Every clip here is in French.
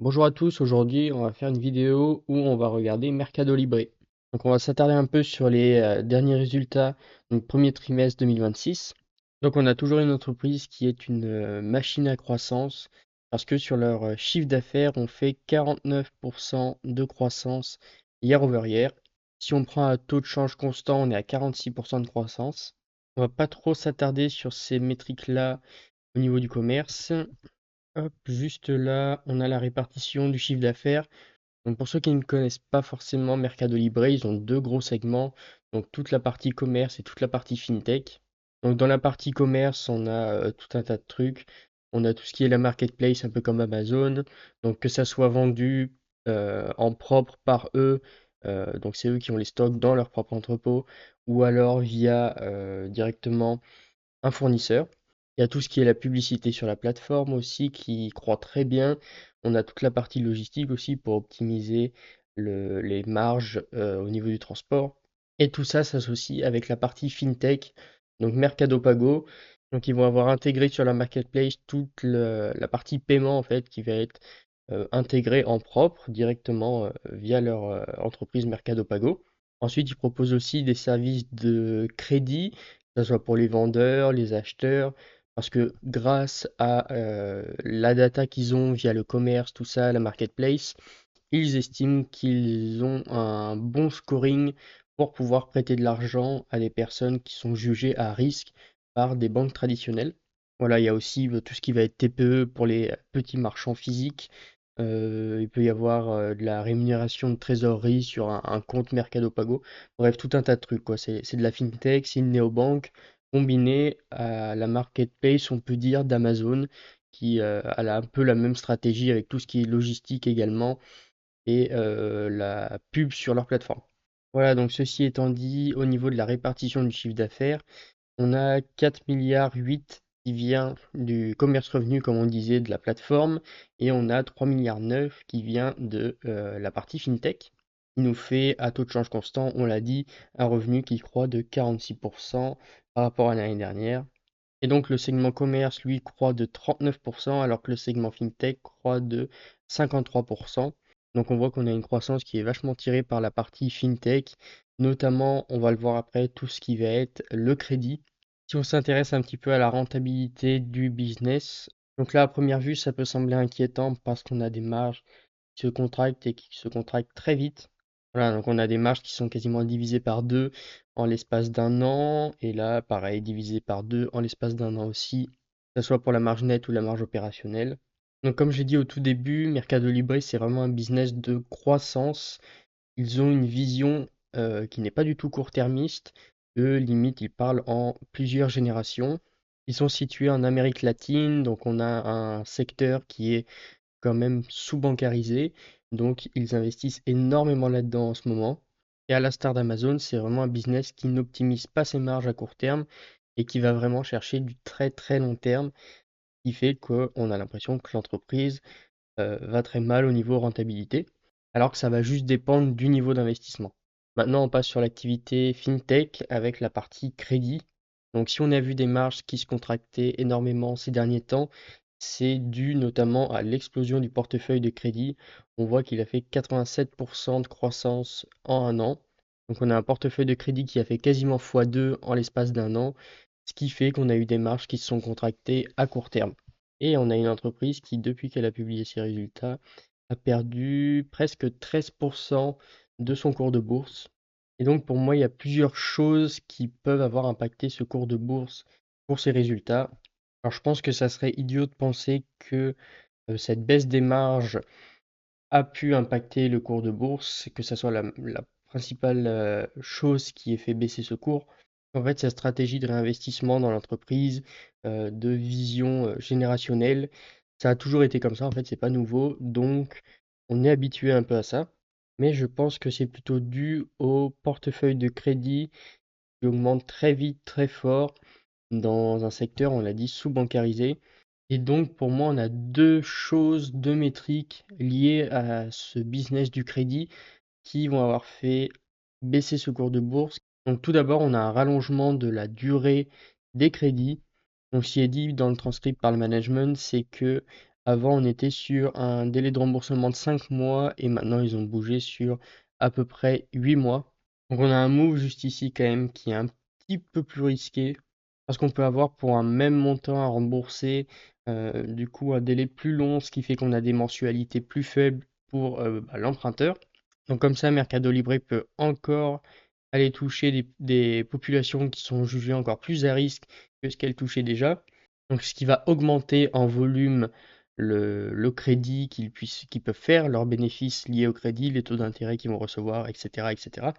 Bonjour à tous, aujourd'hui on va faire une vidéo où on va regarder Mercado Libre. Donc on va s'attarder un peu sur les derniers résultats, donc premier trimestre 2026. Donc on a toujours une entreprise qui est une machine à croissance parce que sur leur chiffre d'affaires on fait 49% de croissance year over year. Si on prend un taux de change constant on est à 46% de croissance. On va pas trop s'attarder sur ces métriques-là au niveau du commerce. Hop, juste là, on a la répartition du chiffre d'affaires. Donc pour ceux qui ne connaissent pas forcément Mercado Libre, ils ont deux gros segments, donc toute la partie commerce et toute la partie fintech. Donc dans la partie commerce, on a tout un tas de trucs. On a tout ce qui est la marketplace, un peu comme Amazon. Donc que ça soit vendu en propre par eux, donc c'est eux qui ont les stocks dans leur propre entrepôt, ou alors via directement un fournisseur. Il y a tout ce qui est la publicité sur la plateforme aussi qui croît très bien. On a toute la partie logistique aussi pour optimiser les marges au niveau du transport. Et tout ça s'associe avec la partie fintech, donc Mercado Pago. Donc ils vont avoir intégré sur la marketplace toute la partie paiement en fait qui va être intégrée en propre directement via leur entreprise Mercado Pago. Ensuite, ils proposent aussi des services de crédit, que ce soit pour les vendeurs, les acheteurs, parce que grâce à la data qu'ils ont via le commerce, tout ça, la marketplace, ils estiment qu'ils ont un bon scoring pour pouvoir prêter de l'argent à des personnes qui sont jugées à risque par des banques traditionnelles. Voilà, il y a aussi tout ce qui va être TPE pour les petits marchands physiques. Il peut y avoir de la rémunération de trésorerie sur un compte Mercado Pago. Bref, tout un tas de trucs, quoi. C'est de la fintech, c'est une néobanque combinée à la marketplace, on peut dire, d'Amazon, qui a un peu la même stratégie avec tout ce qui est logistique également et la pub sur leur plateforme. Voilà, donc ceci étant dit, au niveau de la répartition du chiffre d'affaires, on a 4 milliards 8 qui vient du commerce revenu, comme on disait, de la plateforme, et on a 3 milliards 9 qui vient de la partie fintech, qui nous fait, à taux de change constant, on l'a dit, un revenu qui croît de 46% par rapport à l'année dernière. Et donc le segment commerce, lui, croît de 39%, alors que le segment fintech croît de 53%. Donc on voit qu'on a une croissance qui est vachement tirée par la partie fintech, notamment, on va le voir après, tout ce qui va être le crédit. Si on s'intéresse un petit peu à la rentabilité du business, donc là à première vue ça peut sembler inquiétant parce qu'on a des marges qui se contractent et qui se contractent très vite. Voilà, donc on a des marges qui sont quasiment divisées par deux en l'espace d'un an, et là pareil, divisé par deux en l'espace d'un an aussi, que ce soit pour la marge nette ou la marge opérationnelle. Donc comme j'ai dit au tout début, Mercado Libre c'est vraiment un business de croissance. Ils ont une vision qui n'est pas du tout court-termiste. Eux, limite, ils parlent en plusieurs générations. Ils sont situés en Amérique latine, donc on a un secteur qui est quand même sous-bancarisé. Donc ils investissent énormément là-dedans en ce moment. Et à l'instar d'Amazon, c'est vraiment un business qui n'optimise pas ses marges à court terme et qui va vraiment chercher du très très long terme, qui fait qu'on a l'impression que l'entreprise va très mal au niveau rentabilité, alors que ça va juste dépendre du niveau d'investissement. Maintenant, on passe sur l'activité fintech avec la partie crédit. Donc, si on a vu des marges qui se contractaient énormément ces derniers temps, c'est dû notamment à l'explosion du portefeuille de crédit. On voit qu'il a fait 87% de croissance en un an. Donc, on a un portefeuille de crédit qui a fait quasiment x2 en l'espace d'un an, ce qui fait qu'on a eu des marges qui se sont contractées à court terme. Et on a une entreprise qui, depuis qu'elle a publié ses résultats, a perdu presque 13% de son cours de bourse. Et donc pour moi, il y a plusieurs choses qui peuvent avoir impacté ce cours de bourse pour ses résultats. Alors je pense que ça serait idiot de penser que cette baisse des marges a pu impacter le cours de bourse, que ça soit la principale chose qui ait fait baisser ce cours. En fait, sa stratégie de réinvestissement dans l'entreprise, de vision générationnelle, ça a toujours été comme ça. En fait, c'est pas nouveau, donc on est habitué un peu à ça. Mais je pense que c'est plutôt dû au portefeuille de crédit qui augmente très vite, très fort dans un secteur, on l'a dit, sous-bancarisé. Et donc, pour moi, on a deux choses, deux métriques liées à ce business du crédit qui vont avoir fait baisser ce cours de bourse. Donc, tout d'abord, on a un rallongement de la durée des crédits. Donc, ce qui est dit dans le transcript par le management, c'est que Avant, on était sur un délai de remboursement de 5 mois et maintenant, ils ont bougé sur à peu près 8 mois. Donc, on a un move juste ici quand même qui est un petit peu plus risqué parce qu'on peut avoir pour un même montant à rembourser, du coup, un délai plus long, ce qui fait qu'on a des mensualités plus faibles pour l'emprunteur. Donc, comme ça, Mercado Libre peut encore aller toucher des populations qui sont jugées encore plus à risque que ce qu'elles touchaient déjà. Donc, ce qui va augmenter en volume le crédit qu'ils peuvent faire, leurs bénéfices liés au crédit, les taux d'intérêt qu'ils vont recevoir, etc., etc.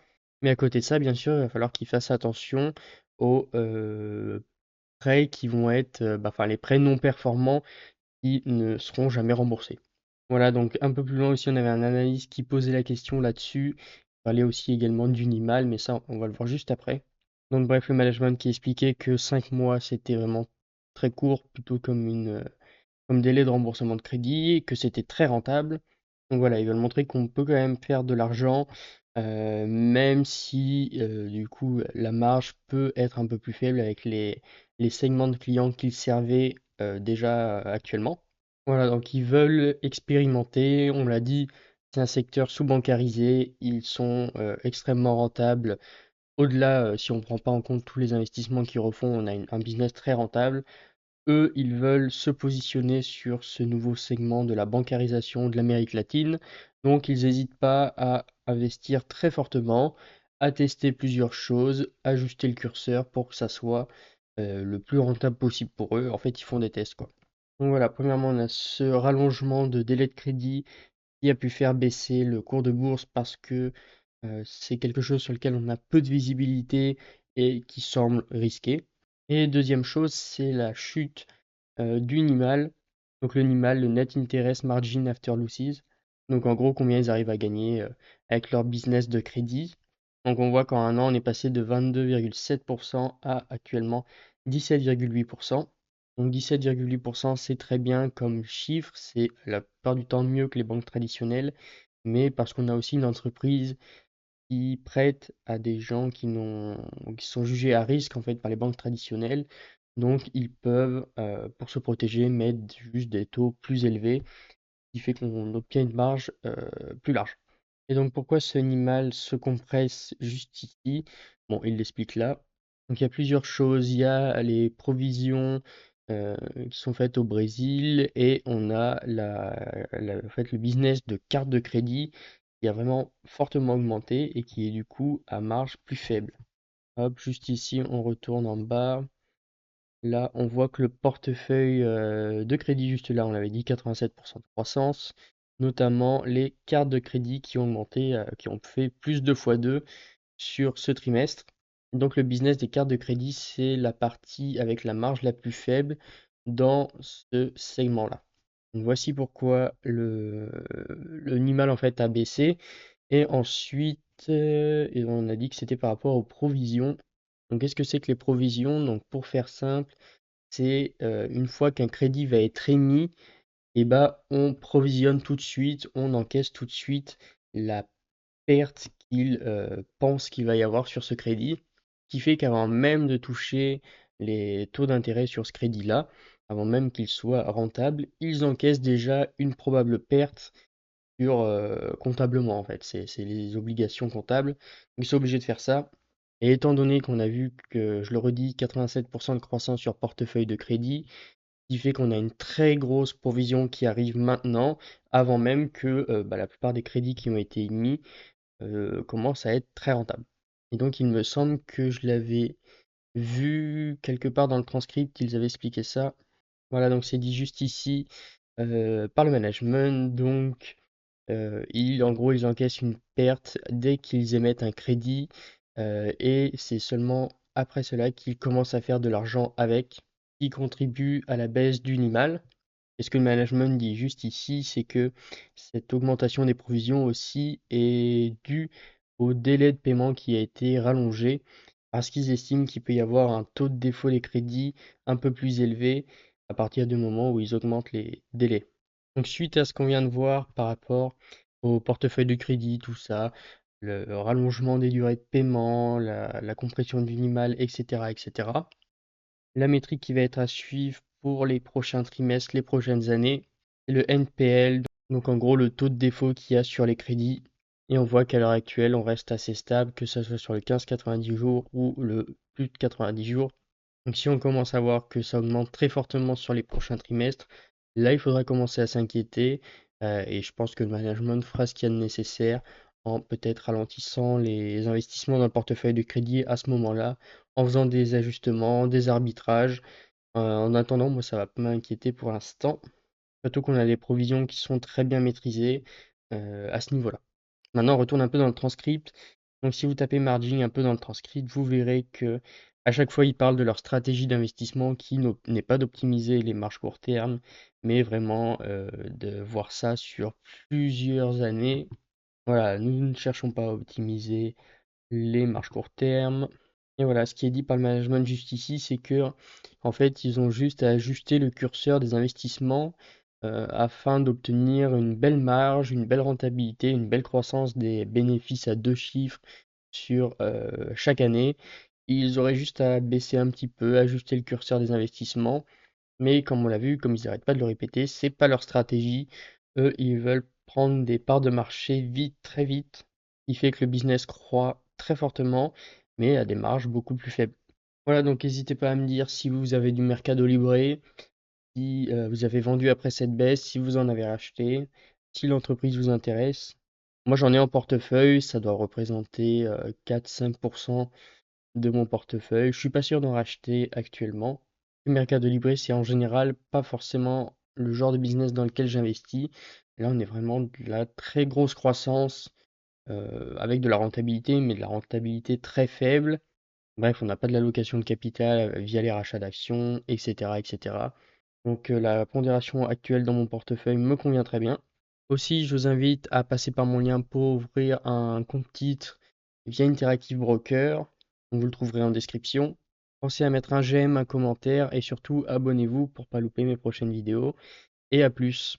Mais à côté de ça, bien sûr, il va falloir qu'ils fassent attention aux prêts qui vont être, enfin les prêts non performants qui ne seront jamais remboursés. Voilà, donc un peu plus loin aussi, on avait un analyste qui posait la question là-dessus. Il parlait aussi également d'Unimal, mais ça, on va le voir juste après. Donc bref, le management qui expliquait que 5 mois, c'était vraiment très court, plutôt comme délai de remboursement de crédit, que c'était très rentable. Donc voilà, ils veulent montrer qu'on peut quand même faire de l'argent, même si du coup la marge peut être un peu plus faible avec les segments de clients qu'ils servaient déjà actuellement. Voilà, donc ils veulent expérimenter, on l'a dit, c'est un secteur sous-bancarisé, ils sont extrêmement rentables. Au-delà, si on ne prend pas en compte tous les investissements qu'ils refont, on a un business très rentable. Eux, ils veulent se positionner sur ce nouveau segment de la bancarisation de l'Amérique latine. Donc, ils n'hésitent pas à investir très fortement, à tester plusieurs choses, ajuster le curseur pour que ça soit le plus rentable possible pour eux. En fait, ils font des tests, quoi. Donc voilà, premièrement, on a ce rallongement de délai de crédit qui a pu faire baisser le cours de bourse parce que c'est quelque chose sur lequel on a peu de visibilité et qui semble risqué. Et deuxième chose, c'est la chute du NIMAL. Donc le NIMAL, le Net Interest Margin After Losses. Donc en gros, combien ils arrivent à gagner avec leur business de crédit. Donc on voit qu'en un an, on est passé de 22,7% à actuellement 17,8%. Donc 17,8%, c'est très bien comme chiffre, c'est la plupart du temps mieux que les banques traditionnelles, mais parce qu'on a aussi une entreprise qui prêtent à des gens qui sont jugés à risque en fait par les banques traditionnelles. Donc ils peuvent, pour se protéger, mettre juste des taux plus élevés, ce qui fait qu'on obtient une marge plus large. Et donc pourquoi ce animal se compresse juste ici? Bon, il l'explique là. Donc il y a plusieurs choses. Il y a les provisions qui sont faites au Brésil et on a en fait, le business de carte de crédit qui a vraiment fortement augmenté et qui est du coup à marge plus faible. Hop, juste ici, on retourne en bas. Là, on voit que le portefeuille de crédit, juste là, on l'avait dit, 87% de croissance, notamment les cartes de crédit qui ont augmenté, qui ont fait plus de fois 2 sur ce trimestre. Donc le business des cartes de crédit, c'est la partie avec la marge la plus faible dans ce segment-là. Donc voici pourquoi le Nimal en fait a baissé. Et ensuite, et on a dit que c'était par rapport aux provisions. Donc qu'est-ce que c'est que les provisions? Donc pour faire simple, c'est une fois qu'un crédit va être émis, et ben, on provisionne tout de suite, on encaisse tout de suite la perte qu'il pense qu'il va y avoir sur ce crédit, qui fait qu'avant même de toucher les taux d'intérêt sur ce crédit-là, avant même qu'il soit rentable, ils encaissent déjà une probable perte sur, comptablement en fait. C'est les obligations comptables. Ils sont obligés de faire ça. Et étant donné qu'on a vu que, je le redis, 87% de croissance sur portefeuille de crédit, qui fait qu'on a une très grosse provision qui arrive maintenant, avant même que la plupart des crédits qui ont été émis commencent à être très rentables. Et donc il me semble que je l'avais vu quelque part dans le transcript, ils avaient expliqué ça. Voilà, donc c'est dit juste ici par le management. Donc en gros, ils encaissent une perte dès qu'ils émettent un crédit et c'est seulement après cela qu'ils commencent à faire de l'argent avec, qui contribue à la baisse du NIMAL. Et ce que le management dit juste ici, c'est que cette augmentation des provisions aussi est due au délai de paiement qui a été rallongé parce qu'ils estiment qu'il peut y avoir un taux de défaut des crédits un peu plus élevé à partir du moment où ils augmentent les délais. Donc suite à ce qu'on vient de voir par rapport au portefeuille de crédit, tout ça, le rallongement des durées de paiement, la compression du minimal, etc., etc., la métrique qui va être à suivre pour les prochains trimestres, les prochaines années, c'est le NPL, donc en gros le taux de défaut qu'il y a sur les crédits. Et on voit qu'à l'heure actuelle, on reste assez stable, que ce soit sur le 15-90 jours ou le plus de 90 jours. Donc si on commence à voir que ça augmente très fortement sur les prochains trimestres, là il faudra commencer à s'inquiéter. Et je pense que le management fera ce qu'il y a de nécessaire en peut-être ralentissant les investissements dans le portefeuille de crédit à ce moment-là, en faisant des ajustements, des arbitrages. En attendant, moi ça va pas m'inquiéter pour l'instant. Surtout qu'on a des provisions qui sont très bien maîtrisées à ce niveau-là. Maintenant, on retourne un peu dans le transcript. Donc, si vous tapez margin un peu dans le transcript, vous verrez que à chaque fois, ils parlent de leur stratégie d'investissement qui n'est pas d'optimiser les marges court terme, mais vraiment de voir ça sur plusieurs années. Voilà, nous ne cherchons pas à optimiser les marges court terme. Et voilà, ce qui est dit par le management juste ici, c'est que en fait, ils ont juste à ajuster le curseur des investissements afin d'obtenir une belle marge, une belle rentabilité, une belle croissance des bénéfices à deux chiffres sur chaque année. Ils auraient juste à baisser un petit peu, ajuster le curseur des investissements. Mais comme on l'a vu, comme ils n'arrêtent pas de le répéter, c'est pas leur stratégie. Eux, ils veulent prendre des parts de marché vite, très vite, ce qui fait que le business croît très fortement, mais à des marges beaucoup plus faibles. Voilà, donc n'hésitez pas à me dire si vous avez du Mercado Libre, si vous avez vendu après cette baisse, si vous en avez racheté, si l'entreprise vous intéresse. Moi, j'en ai en portefeuille, ça doit représenter 4-5% de mon portefeuille. Je suis pas sûr d'en racheter actuellement. Le Mercado Libre, c'est en général pas forcément le genre de business dans lequel j'investis. Là, on est vraiment de la très grosse croissance avec de la rentabilité, mais de la rentabilité très faible. Bref, on n'a pas de l'allocation de capital via les rachats d'actions, etc., etc. Donc la pondération actuelle dans mon portefeuille me convient très bien. Aussi, je vous invite à passer par mon lien pour ouvrir un compte titre via Interactive Broker. Donc, vous le trouverez en description. Pensez à mettre un j'aime, un commentaire et surtout abonnez-vous pour ne pas louper mes prochaines vidéos. Et à plus.